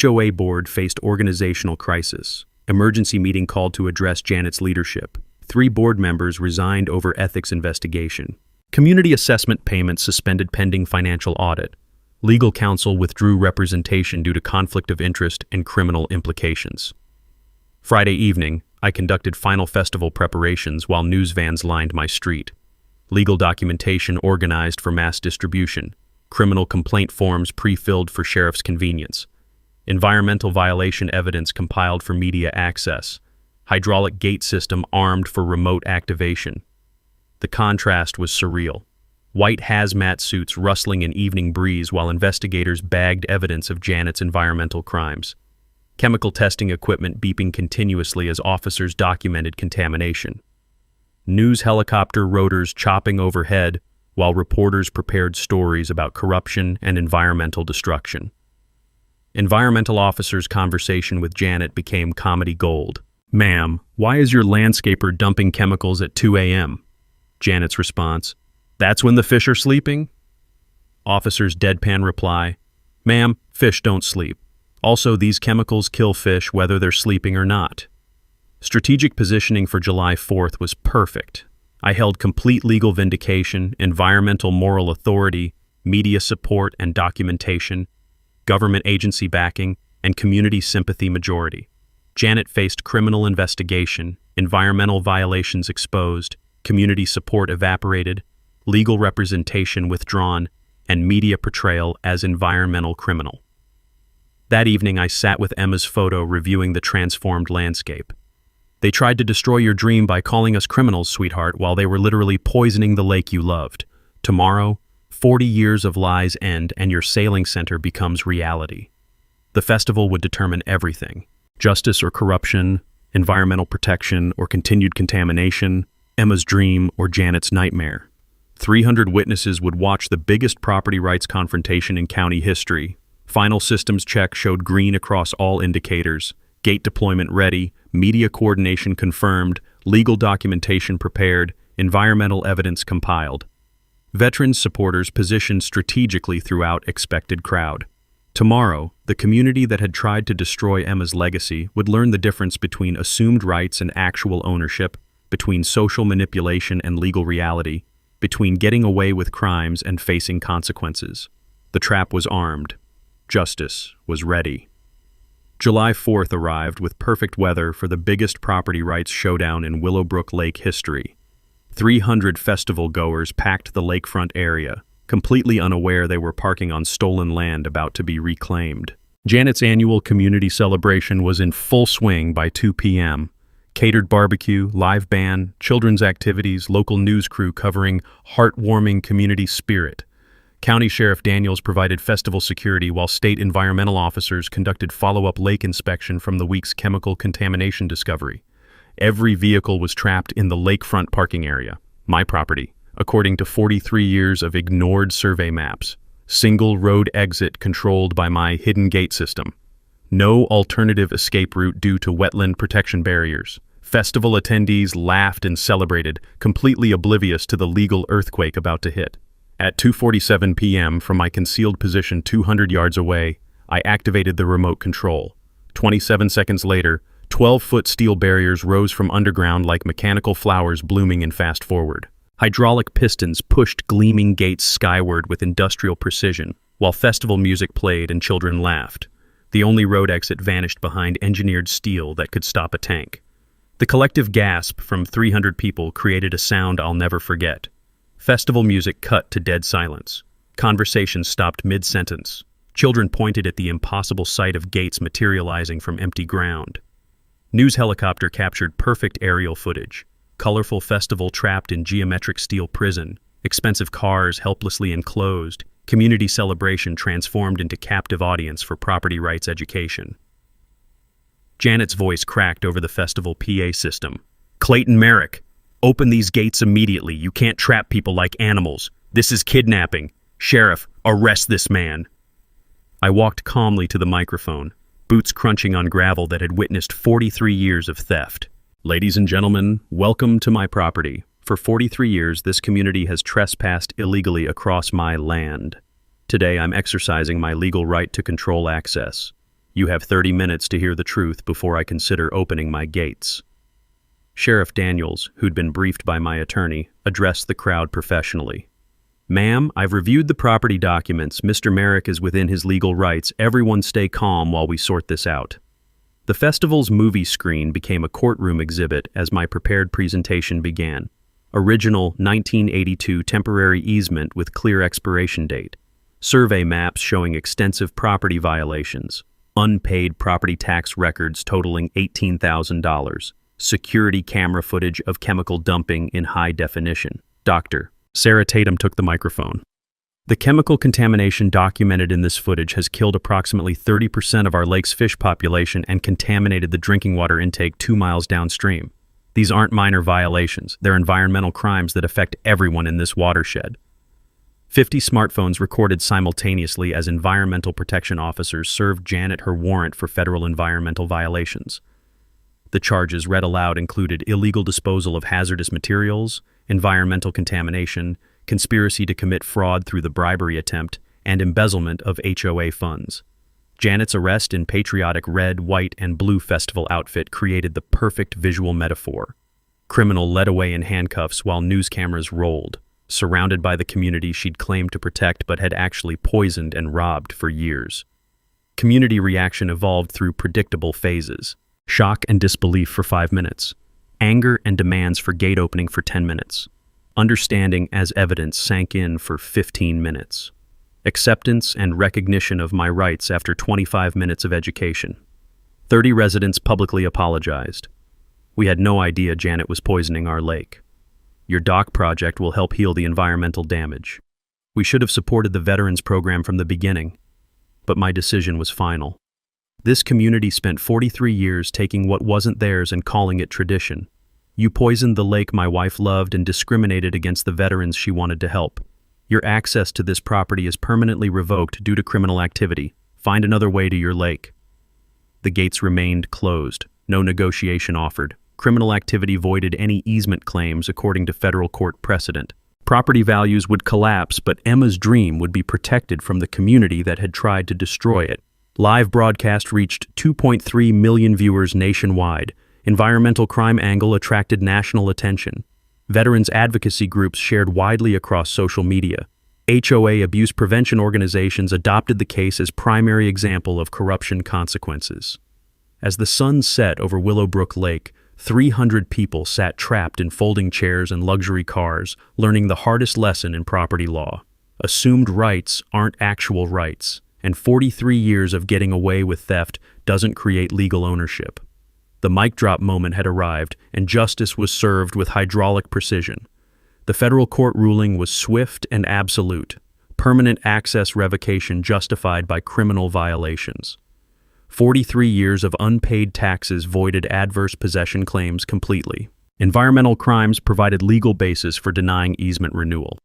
HOA board faced organizational crisis. Emergency meeting called to address Janet's leadership. 3 board members resigned over ethics investigation. Community assessment payments suspended pending financial audit. Legal counsel withdrew representation due to conflict of interest and criminal implications. Friday evening, I conducted final festival preparations while news vans lined my street. Legal documentation organized for mass distribution. Criminal complaint forms pre-filled for sheriff's convenience. Environmental violation evidence compiled for media access. Hydraulic gate system armed for remote activation. The contrast was surreal. White hazmat suits rustling in evening breeze while investigators bagged evidence of Janet's environmental crimes. Chemical testing equipment beeping continuously as officers documented contamination. News helicopter rotors chopping overhead while reporters prepared stories about corruption and environmental destruction. Environmental officers' conversation with Janet became comedy gold. "Ma'am, why is your landscaper dumping chemicals at 2 a.m.? Janet's response, "That's when the fish are sleeping?" Officer's deadpan reply, "Ma'am, fish don't sleep. Also, these chemicals kill fish whether they're sleeping or not." Strategic positioning for July 4th was perfect. I held complete legal vindication, environmental moral authority, media support and documentation, government agency backing, and community sympathy majority. Janet faced criminal investigation, environmental violations exposed, community support evaporated, legal representation withdrawn, and media portrayal as environmental criminal. That evening, I sat with Emma's photo reviewing the transformed landscape. "They tried to destroy your dream by calling us criminals, sweetheart, while they were literally poisoning the lake you loved. Tomorrow, 40 years of lies end and your sailing center becomes reality." The festival would determine everything. Justice or corruption, environmental protection or continued contamination, Emma's dream or Janet's nightmare. 300 witnesses would watch the biggest property rights confrontation in county history. Final systems check showed green across all indicators. Gate deployment ready, media coordination confirmed, legal documentation prepared, environmental evidence compiled. Veterans supporters positioned strategically throughout expected crowd. Tomorrow, the community that had tried to destroy Emma's legacy would learn the difference between assumed rights and actual ownership, between social manipulation and legal reality, between getting away with crimes and facing consequences. The trap was armed. Justice was ready. July 4th arrived with perfect weather for the biggest property rights showdown in Willowbrook Lake history. 300 festival goers packed the lakefront area, completely unaware they were parking on stolen land about to be reclaimed. Janet's annual community celebration was in full swing by 2 p.m. Catered barbecue, live band, children's activities, local news crew covering heartwarming community spirit. County Sheriff Daniels provided festival security while state environmental officers conducted follow-up lake inspection from the week's chemical contamination discovery. Every vehicle was trapped in the lakefront parking area, my property, according to 43 years of ignored survey maps. Single road exit controlled by my hidden gate system. No alternative escape route due to wetland protection barriers. Festival attendees laughed and celebrated, completely oblivious to the legal earthquake about to hit. At 2:47 p.m. from my concealed position 200 yards away, I activated the remote control. 27 seconds later, 12-foot steel barriers rose from underground like mechanical flowers blooming in fast forward. Hydraulic pistons pushed gleaming gates skyward with industrial precision, while festival music played and children laughed. The only road exit vanished behind engineered steel that could stop a tank. The collective gasp from 300 people created a sound I'll never forget. Festival music cut to dead silence. Conversation stopped mid-sentence. Children pointed at the impossible sight of gates materializing from empty ground. News helicopter captured perfect aerial footage. Colorful festival trapped in geometric steel prison. Expensive cars helplessly enclosed. Community celebration transformed into captive audience for property rights education. Janet's voice cracked over the festival PA system. "Clayton Merrick, open these gates immediately. You can't trap people like animals. This is kidnapping. Sheriff, arrest this man." I walked calmly to the microphone, boots crunching on gravel that had witnessed 43 years of theft. "Ladies and gentlemen, welcome to my property. For 43 years, this community has trespassed illegally across my land. Today, I'm exercising my legal right to control access. You have 30 minutes to hear the truth before I consider opening my gates." Sheriff Daniels, who'd been briefed by my attorney, addressed the crowd professionally. "Ma'am, I've reviewed the property documents. Mr. Merrick is within his legal rights. Everyone stay calm while we sort this out." The festival's movie screen became a courtroom exhibit as my prepared presentation began. Original 1982 temporary easement with clear expiration date. Survey maps showing extensive property violations. Unpaid property tax records totaling $18,000. Security camera footage of chemical dumping in high definition. Dr. Sarah Tatum took the microphone. "The chemical contamination documented in this footage has killed approximately 30% of our lake's fish population and contaminated the drinking water intake 2 miles downstream. These aren't minor violations. They're environmental crimes that affect everyone in this watershed." 50 smartphones recorded simultaneously as environmental protection officers served Janet her warrant for federal environmental violations. The charges read aloud included illegal disposal of hazardous materials, environmental contamination, conspiracy to commit fraud through the bribery attempt, and embezzlement of HOA funds. Janet's arrest in patriotic red, white, and blue festival outfit created the perfect visual metaphor. Criminal led away in handcuffs while news cameras rolled, surrounded by the community she'd claimed to protect but had actually poisoned and robbed for years. Community reaction evolved through predictable phases. Shock and disbelief for 5 minutes. Anger and demands for gate opening for 10 minutes. Understanding as evidence sank in for 15 minutes. Acceptance and recognition of my rights after 25 minutes of education. 30 residents publicly apologized. "We had no idea Janet was poisoning our lake. Your dock project will help heal the environmental damage. We should have supported the veterans program from the beginning, but my decision was final. This community spent 43 years taking what wasn't theirs and calling it tradition. You poisoned the lake my wife loved and discriminated against the veterans she wanted to help. Your access to this property is permanently revoked due to criminal activity. Find another way to your lake." The gates remained closed. No negotiation offered. Criminal activity voided any easement claims according to federal court precedent. Property values would collapse, but Emma's dream would be protected from the community that had tried to destroy it. Live broadcast reached 2.3 million viewers nationwide. Environmental crime angle attracted national attention. Veterans advocacy groups shared widely across social media. HOA abuse prevention organizations adopted the case as primary example of corruption consequences. As the sun set over Willowbrook Lake, 300 people sat trapped in folding chairs and luxury cars, learning the hardest lesson in property law. Assumed rights aren't actual rights, and 43 years of getting away with theft doesn't create legal ownership. The mic drop moment had arrived, and justice was served with hydraulic precision. The federal court ruling was swift and absolute. Permanent access revocation justified by criminal violations. 43 years of unpaid taxes voided adverse possession claims completely. Environmental crimes provided legal basis for denying easement renewal.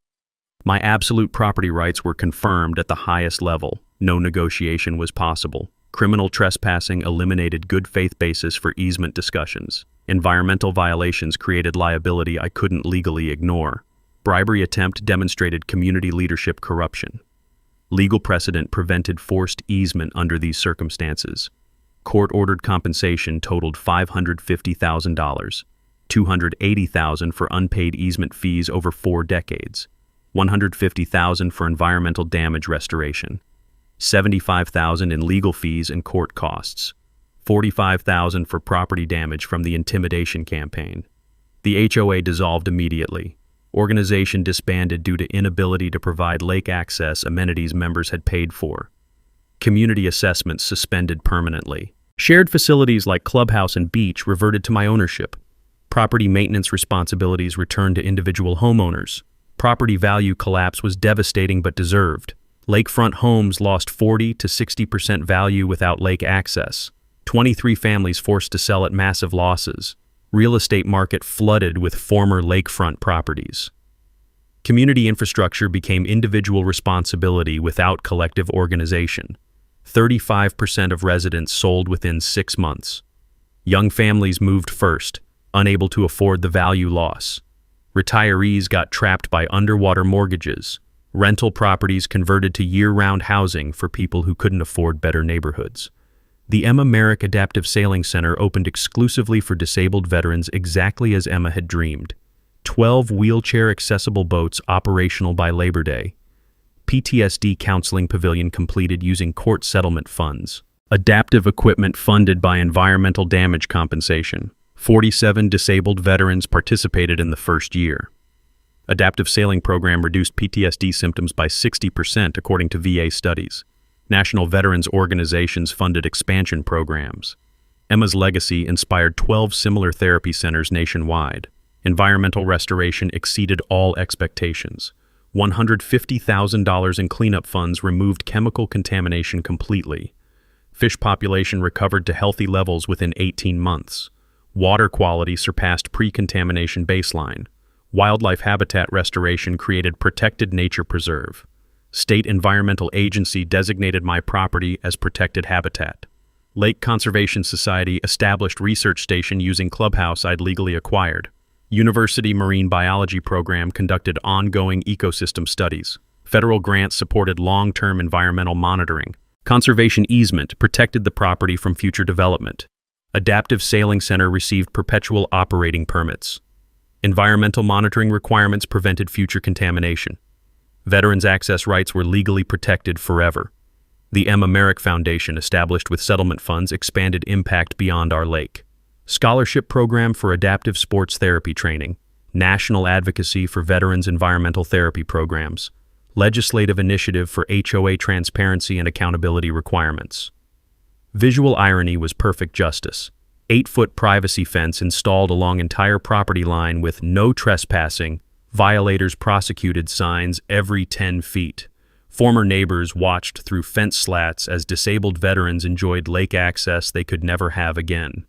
My absolute property rights were confirmed at the highest level. No negotiation was possible. Criminal trespassing eliminated good faith basis for easement discussions. Environmental violations created liability I couldn't legally ignore. Bribery attempt demonstrated community leadership corruption. Legal precedent prevented forced easement under these circumstances. Court-ordered compensation totaled $550,000, $280,000 for unpaid easement fees over 4 decades, $150,000 for environmental damage restoration. $75,000 in legal fees and court costs, $45,000 for property damage from the intimidation campaign. The HOA dissolved immediately. Organization disbanded due to inability to provide lake access amenities members had paid for. Community assessments suspended permanently. Shared facilities like clubhouse and beach reverted to my ownership. Property maintenance responsibilities returned to individual homeowners. Property value collapse was devastating but deserved. Lakefront homes lost 40 to 60% value without lake access. 23 families forced to sell at massive losses. Real estate market flooded with former lakefront properties. Community infrastructure became individual responsibility without collective organization. 35% of residents sold within 6 months. Young families moved first, unable to afford the value loss. Retirees got trapped by underwater mortgages. Rental properties converted to year-round housing for people who couldn't afford better neighborhoods. The Emma Merrick Adaptive Sailing Center opened exclusively for disabled veterans exactly as Emma had dreamed. 12 wheelchair-accessible boats operational by Labor Day. PTSD counseling pavilion completed using court settlement funds. Adaptive equipment funded by environmental damage compensation. 47 disabled veterans participated in the first year. Adaptive sailing program reduced PTSD symptoms by 60% according to VA studies. National veterans organizations funded expansion programs. Emma's legacy inspired 12 similar therapy centers nationwide. Environmental restoration exceeded all expectations. $150,000 in cleanup funds removed chemical contamination completely. Fish population recovered to healthy levels within 18 months. Water quality surpassed pre-contamination baseline. Wildlife habitat restoration created protected nature preserve. State Environmental Agency designated my property as protected habitat. Lake Conservation Society established research station using clubhouse I'd legally acquired. University Marine Biology Program conducted ongoing ecosystem studies. Federal grants supported long-term environmental monitoring. Conservation easement protected the property from future development. Adaptive Sailing Center received perpetual operating permits. Environmental monitoring requirements prevented future contamination. Veterans' access rights were legally protected forever. The Emma Merrick Foundation, established with settlement funds, expanded impact beyond our lake. Scholarship program for adaptive sports therapy training. National advocacy for veterans' environmental therapy programs. Legislative initiative for HOA transparency and accountability requirements. Visual irony was perfect justice. 8-foot privacy fence installed along entire property line with no trespassing, violators prosecuted signs every 10 feet. Former neighbors watched through fence slats as disabled veterans enjoyed lake access they could never have again.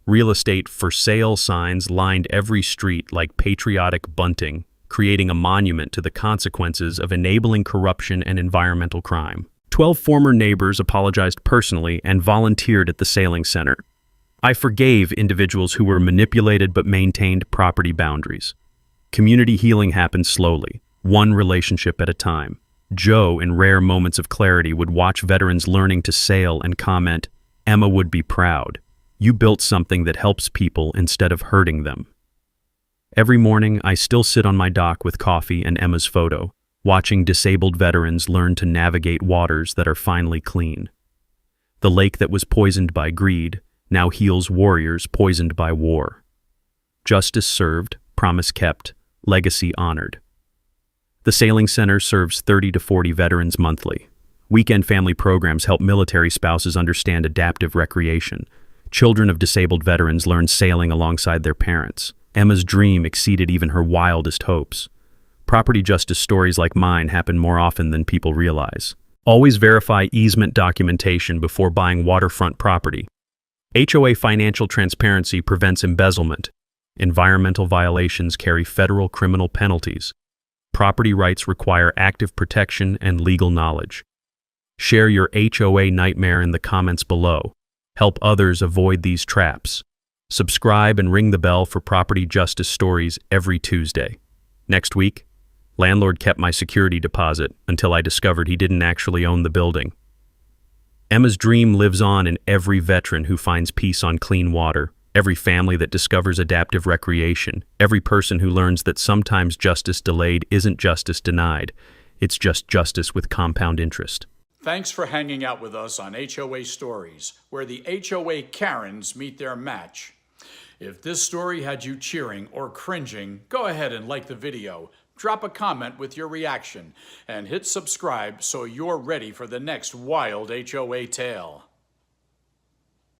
Real estate for sale signs lined every street like patriotic bunting, creating a monument to the consequences of enabling corruption and environmental crime. 12 former neighbors apologized personally and volunteered at the sailing center. I forgave individuals who were manipulated but maintained property boundaries. Community healing happened slowly, one relationship at a time. Joe, in rare moments of clarity, would watch veterans learning to sail and comment, "Emma would be proud. You built something that helps people instead of hurting them." Every morning, I still sit on my dock with coffee and Emma's photo, watching disabled veterans learn to navigate waters that are finally clean. The lake that was poisoned by greed now heals warriors poisoned by war. Justice served, promise kept, legacy honored. The Sailing Center serves 30 to 40 veterans monthly. Weekend family programs help military spouses understand adaptive recreation. Children of disabled veterans learn sailing alongside their parents. Emma's dream exceeded even her wildest hopes. Property justice stories like mine happen more often than people realize. Always verify easement documentation before buying waterfront property. HOA financial transparency prevents embezzlement. Environmental violations carry federal criminal penalties. Property rights require active protection and legal knowledge. Share your HOA nightmare in the comments below. Help others avoid these traps. Subscribe and ring the bell for property justice stories every Tuesday. Next week, landlord kept my security deposit until I discovered he didn't actually own the building. Emma's dream lives on in every veteran who finds peace on clean water, every family that discovers adaptive recreation, every person who learns that sometimes justice delayed isn't justice denied, it's just justice with compound interest. Thanks for hanging out with us on HOA Stories, where the HOA Karens meet their match. If this story had you cheering or cringing, go ahead and like the video, drop a comment with your reaction, and hit subscribe so you're ready for the next wild HOA tale.